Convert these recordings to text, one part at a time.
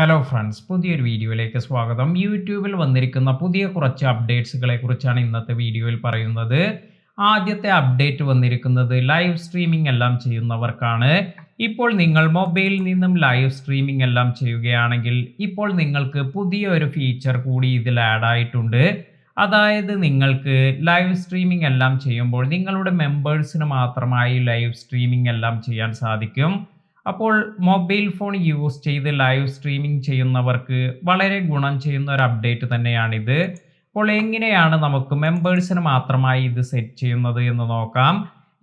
Hello friends, പുതിയൊരു വീഡിയോയിലേക്ക് സ്വാഗതം. യൂട്യൂബിൽ വന്നിരിക്കുന്ന പുതിയ കുറച്ച് അപ്ഡേറ്റ്സുകളെ കുറിച്ചാണ് ഇന്നത്തെ വീഡിയോയിൽ പറയുന്നത്. ആദ്യത്തെ അപ്ഡേറ്റ് വന്നിരിക്കുന്നത് ലൈവ് സ്ട്രീമിംഗ് എല്ലാം ചെയ്യുന്നവർക്കാണ്. ഇപ്പോൾ നിങ്ങൾ മൊബൈലിൽ നിന്നും ലൈവ് സ്ട്രീമിംഗ് എല്ലാം ചെയ്യുകയാണെങ്കിൽ ഇപ്പോൾ നിങ്ങൾക്ക് പുതിയ ഒരു ഫീച്ചർ കൂടി ഇതിൽ ആഡ് ആയിട്ടുണ്ട്. അതായത് നിങ്ങൾക്ക് ലൈവ് സ്ട്രീമിംഗ് എല്ലാം ചെയ്യുമ്പോൾ നിങ്ങളുടെ മെമ്പേഴ്സിന് മാത്രമായി ലൈവ് സ്ട്രീമിംഗ് എല്ലാം ചെയ്യാൻ സാധിക്കും. അപ്പോൾ മൊബൈൽ ഫോൺ യൂസ് ചെയ്ത് ലൈവ് സ്ട്രീമിംഗ് ചെയ്യുന്നവർക്ക് വളരെ ഗുണം ചെയ്യുന്ന ഒരു അപ്ഡേറ്റ് തന്നെയാണിത്. അപ്പോൾ എങ്ങനെയാണ് നമുക്ക് മെമ്പേഴ്സിന് മാത്രമായി ഇത് സെറ്റ് ചെയ്യുന്നത് എന്ന് നോക്കാം.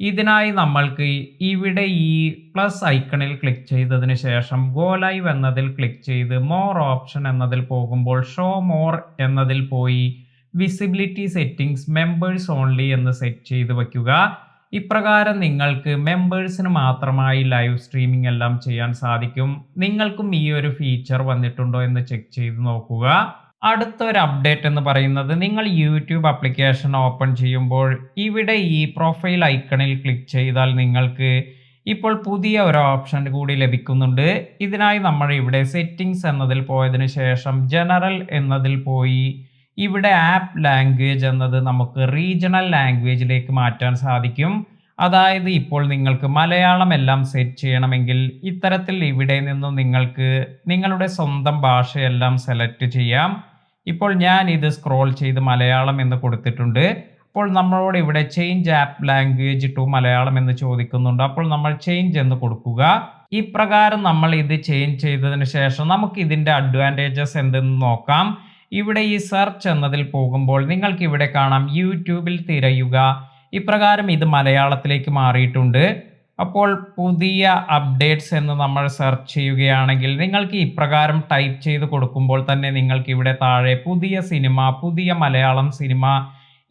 ഇതിനായി നമ്മൾക്ക് ഇവിടെ ഈ പ്ലസ് ഐക്കണിൽ ക്ലിക്ക് ചെയ്തതിന് ശേഷം ഗോ ലൈവ് എന്നതിൽ ക്ലിക്ക് ചെയ്ത് മോർ ഓപ്ഷൻ എന്നതിൽ പോകുമ്പോൾ ഷോ മോർ എന്നതിൽ പോയി വിസിബിലിറ്റി സെറ്റിംഗ്സ് മെമ്പേഴ്സ് ഓൺലി എന്ന് സെറ്റ് ചെയ്ത് വയ്ക്കുക. ഇപ്രകാരം നിങ്ങൾക്ക് മെമ്പേഴ്സിന് മാത്രമായി ലൈവ് സ്ട്രീമിംഗ് എല്ലാം ചെയ്യാൻ സാധിക്കും. നിങ്ങൾക്കും ഈ ഒരു ഫീച്ചർ വന്നിട്ടുണ്ടോ എന്ന് ചെക്ക് ചെയ്ത് നോക്കുക. അടുത്തൊരു അപ്ഡേറ്റ് എന്ന് പറയുന്നത് നിങ്ങൾ യൂട്യൂബ് ആപ്ലിക്കേഷൻ ഓപ്പൺ ചെയ്യുമ്പോൾ ഇവിടെ ഈ പ്രൊഫൈൽ ഐക്കണിൽ ക്ലിക്ക് ചെയ്താൽ നിങ്ങൾക്ക് ഇപ്പോൾ പുതിയ ഒരു ഓപ്ഷൻ കൂടി ലഭിക്കുന്നുണ്ട്. ഇതിനായി നമ്മൾ ഇവിടെ സെറ്റിംഗ്സ് എന്നതിൽ പോയതിനു ശേഷം ജനറൽ എന്നതിൽ പോയി ഇവിടെ ആപ്പ് ലാംഗ്വേജ് എന്നത് നമുക്ക് റീജിയണൽ ലാംഗ്വേജിലേക്ക് മാറ്റാൻ സാധിക്കും. അതായത് ഇപ്പോൾ നിങ്ങൾക്ക് മലയാളം എല്ലാം സെറ്റ് ചെയ്യണമെങ്കിൽ ഇത്തരത്തിൽ ഇവിടെ നിന്നും നിങ്ങൾക്ക് നിങ്ങളുടെ സ്വന്തം ഭാഷയെല്ലാം സെലക്ട് ചെയ്യാം. ഇപ്പോൾ ഞാൻ ഇത് സ്ക്രോൾ ചെയ്ത് മലയാളം എന്ന് കൊടുത്തിട്ടുണ്ട്. അപ്പോൾ നമ്മളോട് ഇവിടെ change app language to Malayalam എന്ന് ചോദിക്കുന്നുണ്ട്. അപ്പോൾ നമ്മൾ ചേഞ്ച് എന്ന് കൊടുക്കുക. ഇപ്രകാരം നമ്മൾ ഇത് ചേഞ്ച് ചെയ്തതിന് ശേഷം നമുക്ക് ഇതിൻ്റെ അഡ്വാൻറ്റേജസ് എന്തെന്ന് നോക്കാം. ഇവിടെ ഈ സെർച്ച് എന്നതിൽ പോകുമ്പോൾ നിങ്ങൾക്ക് ഇവിടെ കാണാം യൂട്യൂബിൽ തിരയുക. ഇപ്രകാരം ഇത് മലയാളത്തിലേക്ക് മാറിയിട്ടുണ്ട്. അപ്പോൾ പുതിയ അപ്ഡേറ്റ്സ് എന്ന് നമ്മൾ സെർച്ച് ചെയ്യുകയാണെങ്കിൽ നിങ്ങൾക്ക് ഇപ്രകാരം ടൈപ്പ് ചെയ്ത് കൊടുക്കുമ്പോൾ തന്നെ നിങ്ങൾക്ക് ഇവിടെ താഴെ പുതിയ സിനിമ, പുതിയ മലയാളം സിനിമ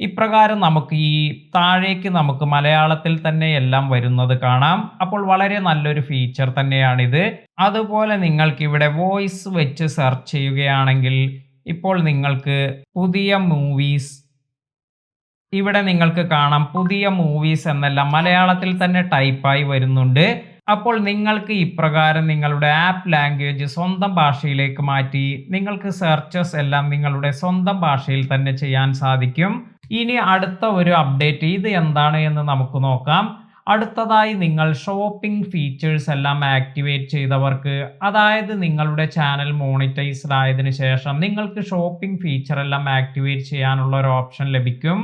ഇപ്രകാരം നമുക്ക് ഈ താഴേക്ക് നമുക്ക് മലയാളത്തിൽ തന്നെ എല്ലാം വരുന്നത് കാണാം. അപ്പോൾ വളരെ നല്ലൊരു ഫീച്ചർ തന്നെയാണിത്. അതുപോലെ നിങ്ങൾക്ക് ഇവിടെ വോയിസ് വെച്ച് സെർച്ച് ചെയ്യുകയാണെങ്കിൽ ഇപ്പോൾ നിങ്ങൾക്ക് പുതിയ മൂവീസ് ഇവിടെ നിങ്ങൾക്ക് കാണാം. പുതിയ മൂവീസ് എന്നെല്ലാം മലയാളത്തിൽ തന്നെ ടൈപ്പായി വരുന്നുണ്ട്. അപ്പോൾ നിങ്ങൾക്ക് ഇപ്രകാരം നിങ്ങളുടെ ആപ്പ് ലാംഗ്വേജ് സ്വന്തം ഭാഷയിലേക്ക് മാറ്റി നിങ്ങൾക്ക് സെർച്ചസ് എല്ലാം നിങ്ങളുടെ സ്വന്തം ഭാഷയിൽ തന്നെ ചെയ്യാൻ സാധിക്കും. ഇനി അടുത്ത ഒരു അപ്ഡേറ്റ് ഇത് എന്താണ് എന്ന് നമുക്ക് നോക്കാം. അടുത്തതായി നിങ്ങൾ ഷോപ്പിംഗ് ഫീച്ചേഴ്സ് എല്ലാം ആക്ടിവേറ്റ് ചെയ്തവർക്ക്, അതായത് നിങ്ങളുടെ ചാനൽ മോണിറ്റൈസ്ഡ് ആയതിനു ശേഷം നിങ്ങൾക്ക് ഷോപ്പിംഗ് ഫീച്ചർ എല്ലാം ആക്ടിവേറ്റ് ചെയ്യാനുള്ള ഒരു ഓപ്ഷൻ ലഭിക്കും.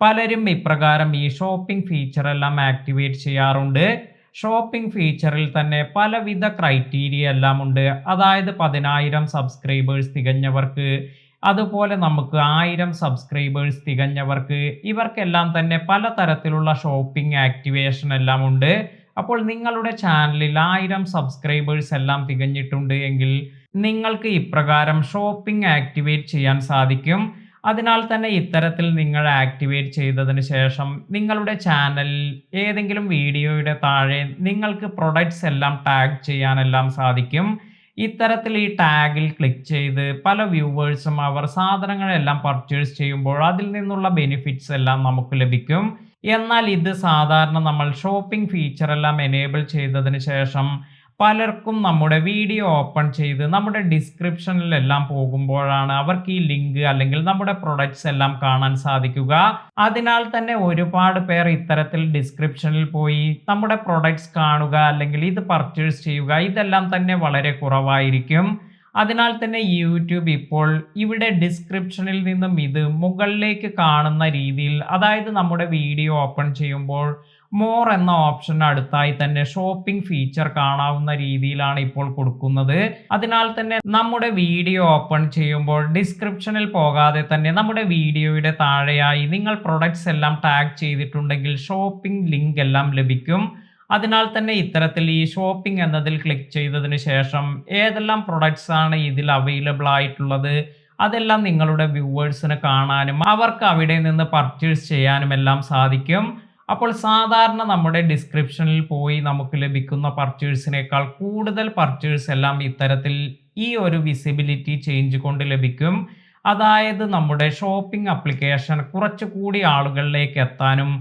പലരും ഇപ്രകാരം ഈ ഷോപ്പിംഗ് ഫീച്ചർ എല്ലാം ആക്ടിവേറ്റ് ചെയ്യാറുണ്ട്. ഷോപ്പിംഗ് ഫീച്ചറിൽ തന്നെ പലവിധ ക്രൈറ്റീരിയ എല്ലാം ഉണ്ട്. അതായത് 10,000 സബ്സ്ക്രൈബേഴ്സ് തികഞ്ഞവർക്ക്, അതുപോലെ നമുക്ക് 1000 സബ്സ്ക്രൈബേഴ്സ് തികഞ്ഞവർക്ക്, ഇവർക്കെല്ലാം തന്നെ പലതരത്തിലുള്ള ഷോപ്പിംഗ് ആക്ടിവേഷൻ എല്ലാം ഉണ്ട്. അപ്പോൾ നിങ്ങളുടെ ചാനലിൽ 1000 സബ്സ്ക്രൈബേഴ്സ് എല്ലാം തികഞ്ഞിട്ടുണ്ട് എങ്കിൽ നിങ്ങൾക്ക് ഇപ്രകാരം ഷോപ്പിംഗ് ആക്ടിവേറ്റ് ചെയ്യാൻ സാധിക്കും. അതിനാൽ തന്നെ ഇത്തരത്തിൽ നിങ്ങൾ ആക്ടിവേറ്റ് ചെയ്തതിന് ശേഷം നിങ്ങളുടെ ചാനലിൽ ഏതെങ്കിലും വീഡിയോയുടെ താഴെ നിങ്ങൾക്ക് പ്രൊഡക്ട്സ് എല്ലാം ടാഗ് ചെയ്യാനെല്ലാം സാധിക്കും. ഇത്തരത്തിൽ ഈ ടാഗിൽ ക്ലിക്ക് ചെയ്ത് പല വ്യൂവേഴ്സും അവർ സാധനങ്ങളെല്ലാം പർച്ചേസ് ചെയ്യുമ്പോൾ അതിൽ നിന്നുള്ള ബെനിഫിറ്റ്സ് എല്ലാം നമുക്ക് ലഭിക്കും. എന്നാൽ ഇത് സാധാരണ നമ്മൾ ഷോപ്പിംഗ് ഫീച്ചർ എല്ലാം എനേബിൾ ചെയ്തതിന് ശേഷം പലർക്കും നമ്മുടെ വീഡിയോ ഓപ്പൺ ചെയ്ത് നമ്മുടെ ഡിസ്ക്രിപ്ഷനിലെല്ലാം പോകുമ്പോഴാണ് അവർക്ക് ഈ ലിങ്ക് അല്ലെങ്കിൽ നമ്മുടെ പ്രൊഡക്ട്സ് എല്ലാം കാണാൻ സാധിക്കുക. അതിനാൽ തന്നെ ഒരുപാട് പേർ ഇത്തരത്തിൽ ഡിസ്ക്രിപ്ഷനിൽ പോയി നമ്മുടെ പ്രൊഡക്ട്സ് കാണുക അല്ലെങ്കിൽ ഇത് പർച്ചേസ് ചെയ്യുക ഇതെല്ലാം തന്നെ വളരെ കുറവായിരിക്കും. അതിനാൽ തന്നെ യൂട്യൂബ് ഇപ്പോൾ ഇവിടെ ഡിസ്ക്രിപ്ഷനിൽ നിന്നും ഇത് മുകളിലേക്ക് കാണുന്ന രീതിയിൽ, അതായത് നമ്മുടെ വീഡിയോ ഓപ്പൺ ചെയ്യുമ്പോൾ മോർ എന്ന ഓപ്ഷൻ അടുത്തായി തന്നെ ഷോപ്പിംഗ് ഫീച്ചർ കാണാവുന്ന രീതിയിലാണ് ഇപ്പോൾ കൊടുക്കുന്നത്. അതിനാൽ തന്നെ നമ്മുടെ വീഡിയോ ഓപ്പൺ ചെയ്യുമ്പോൾ ഡിസ്ക്രിപ്ഷനിൽ പോകാതെ തന്നെ നമ്മുടെ വീഡിയോയുടെ താഴെയായി നിങ്ങൾ പ്രൊഡക്ട്സ് എല്ലാം ടാഗ് ചെയ്തിട്ടുണ്ടെങ്കിൽ ഷോപ്പിംഗ് ലിങ്ക് എല്ലാം ലഭിക്കും. അതിനാൽ തന്നെ ഇത്തരത്തിൽ ഈ ഷോപ്പിംഗ് എന്നതിൽ ക്ലിക്ക് ചെയ്തതിന് ശേഷം ഏതെല്ലാം പ്രൊഡക്ട്സ് ആണ് ഇതിൽ അവൈലബിൾ ആയിട്ടുള്ളത് അതെല്ലാം നിങ്ങളുടെ വ്യൂവേഴ്സിന് കാണാനും അവർക്ക് അവിടെ നിന്ന് പർച്ചേസ് ചെയ്യാനും എല്ലാം സാധിക്കും. അപ്പോൾ സാധാരണ നമ്മുടെ ഡിസ്ക്രിപ്ഷനിൽ പോയി നമുക്ക് ലഭിക്കുന്ന പർച്ചേഴ്സിനേക്കാൾ കൂടുതൽ പർച്ചേഴ്സ് എല്ലാം ഇത്തരത്തിൽ ഈ ഒരു വിസിബിലിറ്റി ചേഞ്ച് കൊണ്ട് ലഭിക്കും. അതായത് നമ്മുടെ ഷോപ്പിംഗ് ആപ്ലിക്കേഷൻ കുറച്ചുകൂടി ആളുകളിലേക്ക് എത്താനും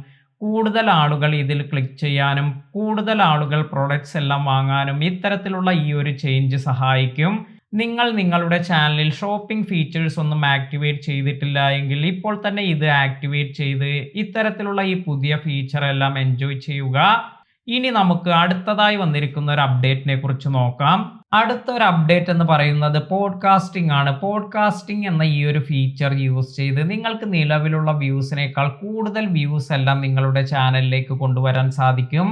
കൂടുതൽ ആളുകൾ ഇതിൽ ക്ലിക്ക് ചെയ്യാനും കൂടുതൽ ആളുകൾ പ്രൊഡക്ട്സ് എല്ലാം വാങ്ങാനും ഇത്തരത്തിലുള്ള ഈ ഒരു ചേഞ്ച് സഹായിക്കും. നിങ്ങൾ നിങ്ങളുടെ ചാനലിൽ ഷോപ്പിംഗ് ഫീച്ചേഴ്സ് ഒന്നും ആക്ടിവേറ്റ് ചെയ്തിട്ടില്ല എങ്കിൽ ഇപ്പോൾ തന്നെ ഇത് ആക്ടിവേറ്റ് ചെയ്ത് ഇത്തരത്തിലുള്ള ഈ പുതിയ ഫീച്ചർ എല്ലാം എൻജോയ് ചെയ്യുക. ഇനി നമുക്ക് അടുത്തതായി വന്നിരിക്കുന്ന ഒരു അപ്ഡേറ്റിനെ കുറിച്ച് നോക്കാം. അടുത്ത ഒരു അപ്ഡേറ്റ് എന്ന് പറയുന്നത് പോഡ്കാസ്റ്റിംഗ് ആണ്. പോഡ്കാസ്റ്റിംഗ് എന്ന ഈ ഒരു ഫീച്ചർ യൂസ് ചെയ്ത് നിങ്ങൾക്ക് നിലവിലുള്ള വ്യൂസിനേക്കാൾ കൂടുതൽ വ്യൂസ് എല്ലാം നിങ്ങളുടെ ചാനലിലേക്ക് കൊണ്ടുവരാൻ സാധിക്കും.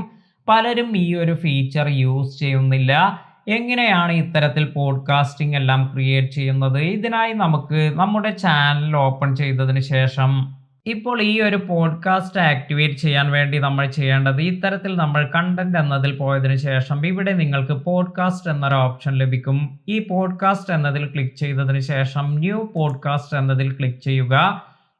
പലരും ഈ ഒരു ഫീച്ചർ യൂസ് ചെയ്യുന്നില്ല. എങ്ങനെയാണ് ഇത്തരത്തിൽ പോഡ്കാസ്റ്റിംഗ് എല്ലാം ക്രിയേറ്റ് ചെയ്യുന്നത്? ഇതിനായി നമുക്ക് നമ്മുടെ ചാനൽ ഓപ്പൺ ചെയ്തതിന് ശേഷം ഇപ്പോൾ ഈ ഒരു പോഡ്കാസ്റ്റ് ആക്ടിവേറ്റ് ചെയ്യാൻ വേണ്ടി നമ്മൾ ചെയ്യേണ്ടത് ഇത്തരത്തിൽ നമ്മൾ കണ്ടന്റ് എന്നതിൽ പോയതിനു ശേഷം ഇവിടെ നിങ്ങൾക്ക് പോഡ്കാസ്റ്റ് എന്നൊരു ഓപ്ഷൻ ലഭിക്കും. ഈ പോഡ്കാസ്റ്റ് എന്നതിൽ ക്ലിക്ക് ചെയ്തതിന് ശേഷം ന്യൂ പോഡ്കാസ്റ്റ് എന്നതിൽ ക്ലിക്ക് ചെയ്യുക.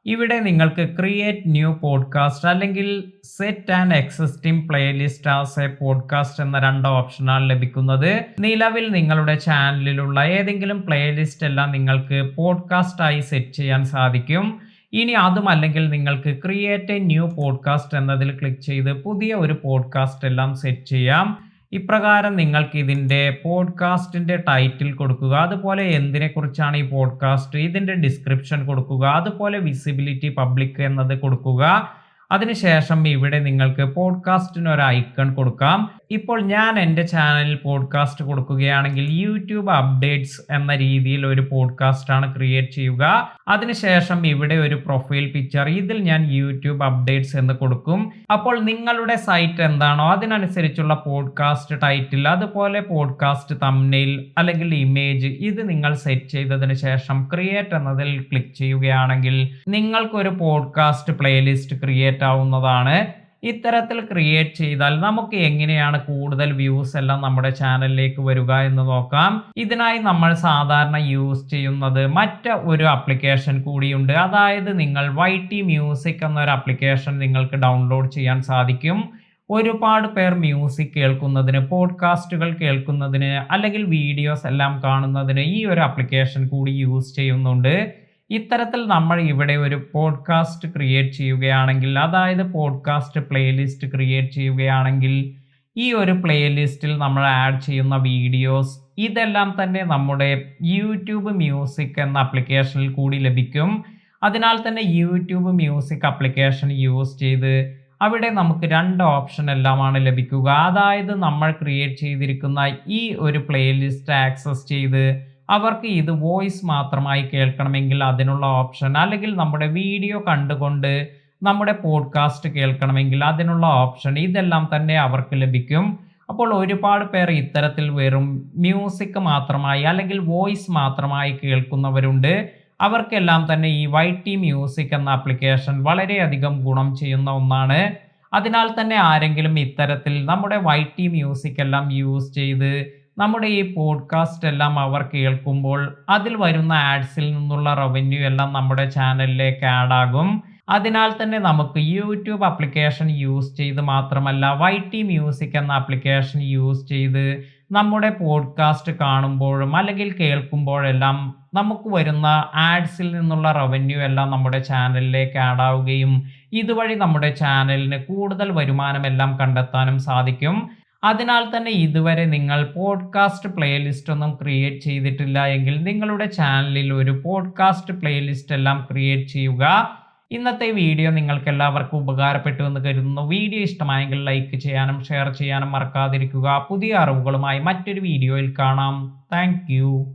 ഇവിടെ നിങ്ങൾക്ക് ക്രിയേറ്റ് ന്യൂ പോഡ്കാസ്റ്റ് അല്ലെങ്കിൽ set and existing playlist as A podcast എന്ന രണ്ട് ഓപ്ഷനാണ് ലഭിക്കുന്നത്. നിലവിൽ നിങ്ങളുടെ ചാനലിലുള്ള ഏതെങ്കിലും പ്ലേലിസ്റ്റ് എല്ലാം നിങ്ങൾക്ക് പോഡ്കാസ്റ്റ് ആയി സെറ്റ് ചെയ്യാൻ സാധിക്കും. ഇനി അതുമല്ലെങ്കിൽ നിങ്ങൾക്ക് ക്രിയേറ്റ് എ ന്യൂ പോഡ്കാസ്റ്റ് എന്നതിൽ ക്ലിക്ക് ചെയ്ത് പുതിയ ഒരു പോഡ്കാസ്റ്റ് എല്ലാം സെറ്റ് ചെയ്യാം. ഇപ്രകാരം നിങ്ങൾക്ക് ഇതിൻ്റെ പോഡ്കാസ്റ്റിൻ്റെ ടൈറ്റിൽ കൊടുക്കുക, അതുപോലെ എന്തിനെക്കുറിച്ചാണ് ഈ പോഡ്കാസ്റ്റ്, ഇതിൻ്റെ ഡിസ്ക്രിപ്ഷൻ കൊടുക്കുക, അതുപോലെ വിസിബിലിറ്റി പബ്ലിക് എന്നത് കൊടുക്കുക. അതിനുശേഷം ഇവിടെ നിങ്ങൾക്ക് പോഡ്കാസ്റ്റിന് ഒരു ഐക്കൺ കൊടുക്കാം. ഇപ്പോൾ ഞാൻ എൻ്റെ ചാനലിൽ പോഡ്കാസ്റ്റ് കൊടുക്കുകയാണെങ്കിൽ യൂട്യൂബ് അപ്ഡേറ്റ്സ് എന്ന രീതിയിൽ ഒരു പോഡ്കാസ്റ്റ് ആണ് ക്രിയേറ്റ് ചെയ്യുക. അതിനുശേഷം ഇവിടെ ഒരു പ്രൊഫൈൽ പിക്ചർ, ഇതിൽ ഞാൻ യൂട്യൂബ് അപ്ഡേറ്റ്സ് എന്ന് കൊടുക്കും. അപ്പോൾ നിങ്ങളുടെ സൈറ്റ് എന്താണോ അതിനനുസരിച്ചുള്ള പോഡ്കാസ്റ്റ് ടൈറ്റിൽ, അതുപോലെ പോഡ്കാസ്റ്റ് തംബ്നെയിൽ അല്ലെങ്കിൽ ഇമേജ് ഇത് നിങ്ങൾ സെറ്റ് ചെയ്തതിന് ശേഷം ക്രിയേറ്റ് എന്നതിൽ ക്ലിക്ക് ചെയ്യുകയാണെങ്കിൽ നിങ്ങൾക്കൊരു പോഡ്കാസ്റ്റ് പ്ലേലിസ്റ്റ് ക്രിയേറ്റ് ആവുന്നതാണ്. ഇത്തരത്തിൽ ക്രിയേറ്റ് ചെയ്താൽ നമുക്ക് എങ്ങനെയാണ് കൂടുതൽ വ്യൂസ് എല്ലാം നമ്മുടെ ചാനലിലേക്ക് വരിക എന്ന് നോക്കാം. ഇതിനായി നമ്മൾ സാധാരണ യൂസ് ചെയ്യുന്നത് ഒരു ആപ്ലിക്കേഷൻ കൂടിയുണ്ട്. അതായത് നിങ്ങൾ YT മ്യൂസിക് എന്നൊരു ആപ്ലിക്കേഷൻ നിങ്ങൾക്ക് ഡൗൺലോഡ് ചെയ്യാൻ സാധിക്കും. ഒരുപാട് പേർ മ്യൂസിക് കേൾക്കുന്നതിന്, പോഡ്കാസ്റ്റുകൾ കേൾക്കുന്നതിന് അല്ലെങ്കിൽ വീഡിയോസ് എല്ലാം കാണുന്നതിന് ഈ ഒരു ആപ്ലിക്കേഷൻ കൂടി യൂസ് ചെയ്യുന്നുണ്ട്. ഇത്തരത്തിൽ നമ്മൾ ഇവിടെ ഒരു പോഡ്കാസ്റ്റ് ക്രിയേറ്റ് ചെയ്യുകയാണെങ്കിൽ, അതായത് പോഡ്കാസ്റ്റ് പ്ലേലിസ്റ്റ് ക്രിയേറ്റ് ചെയ്യുകയാണെങ്കിൽ ഈ ഒരു പ്ലേലിസ്റ്റിൽ നമ്മൾ ആഡ് ചെയ്യുന്ന വീഡിയോസ് ഇതെല്ലാം തന്നെ നമ്മുടെ യൂട്യൂബ് മ്യൂസിക് എന്ന ആപ്ലിക്കേഷനിൽ കൂടി ലഭിക്കും. അതിനാൽ തന്നെ യൂട്യൂബ് മ്യൂസിക് ആപ്ലിക്കേഷൻ യൂസ് ചെയ്ത് അവിടെ നമുക്ക് രണ്ട് ഓപ്ഷൻ എല്ലാമാണ് ലഭിക്കുക. അതായത് നമ്മൾ ക്രിയേറ്റ് ചെയ്തിരിക്കുന്ന ഈ ഒരു പ്ലേലിസ്റ്റ് ആക്സസ് ചെയ്ത് അവർക്ക് ഇത് വോയിസ് മാത്രമായി കേൾക്കണമെങ്കിൽ അതിനുള്ള ഓപ്ഷൻ, അല്ലെങ്കിൽ നമ്മുടെ വീഡിയോ കണ്ടുകൊണ്ട് നമ്മുടെ പോഡ്കാസ്റ്റ് കേൾക്കണമെങ്കിൽ അതിനുള്ള ഓപ്ഷൻ, ഇതെല്ലാം തന്നെ അവർക്ക് ലഭിക്കും. അപ്പോൾ ഒരുപാട് പേർ ഇത്തരത്തിൽ വെറും മ്യൂസിക് മാത്രമായി അല്ലെങ്കിൽ വോയിസ് മാത്രമായി കേൾക്കുന്നവരുണ്ട്. അവർക്കെല്ലാം തന്നെ ഈ YT മ്യൂസിക് എന്ന ആപ്ലിക്കേഷൻ വളരെയധികം ഗുണം ചെയ്യുന്ന ഒന്നാണ്. അതിനാൽ തന്നെ ആരെങ്കിലും ഇത്തരത്തിൽ നമ്മുടെ YT മ്യൂസിക് എല്ലാം യൂസ് ചെയ്ത് നമ്മുടെ ഈ പോഡ്കാസ്റ്റ് എല്ലാം അവർ കേൾക്കുമ്പോൾ അതിൽ വരുന്ന ആഡ്സിൽ നിന്നുള്ള റവന്യൂ എല്ലാം നമ്മുടെ ചാനലിലേക്ക് ആഡ് ആകും. അതിനാൽ തന്നെ നമുക്ക് യൂട്യൂബ് ആപ്ലിക്കേഷൻ യൂസ് ചെയ്ത് മാത്രമല്ല YT മ്യൂസിക് എന്ന ആപ്ലിക്കേഷൻ യൂസ് ചെയ്ത് നമ്മുടെ പോഡ്കാസ്റ്റ് കാണുമ്പോഴും അല്ലെങ്കിൽ കേൾക്കുമ്പോഴെല്ലാം നമുക്ക് വരുന്ന ആഡ്സിൽ നിന്നുള്ള റവന്യൂ എല്ലാം നമ്മുടെ ചാനലിലേക്ക് ആഡ് ആവുകയും ഇതുവഴി നമ്മുടെ ചാനലിന് കൂടുതൽ വരുമാനമെല്ലാം കണ്ടെത്താനും സാധിക്കും. അതിനാൽ തന്നെ ഇതുവരെ നിങ്ങൾ പോഡ്കാസ്റ്റ് പ്ലേലിസ്റ്റ് ഒന്നും ക്രിയേറ്റ് ചെയ്തിട്ടില്ല എങ്കിൽ നിങ്ങളുടെ ചാനലിൽ ഒരു പോഡ്കാസ്റ്റ് പ്ലേലിസ്റ്റ് എല്ലാം ക്രിയേറ്റ് ചെയ്യുക. ഇന്നത്തെ വീഡിയോ നിങ്ങൾക്ക് എല്ലാവർക്കും ഉപകാരപ്പെട്ടു എന്ന് കരുതുന്നു. വീഡിയോ ഇഷ്ടമായെങ്കിൽ ലൈക്ക് ചെയ്യാനും ഷെയർ ചെയ്യാനും മറക്കാതിരിക്കുക. പുതിയ അറിവുകളുമായി മറ്റൊരു വീഡിയോയിൽ കാണാം. താങ്ക്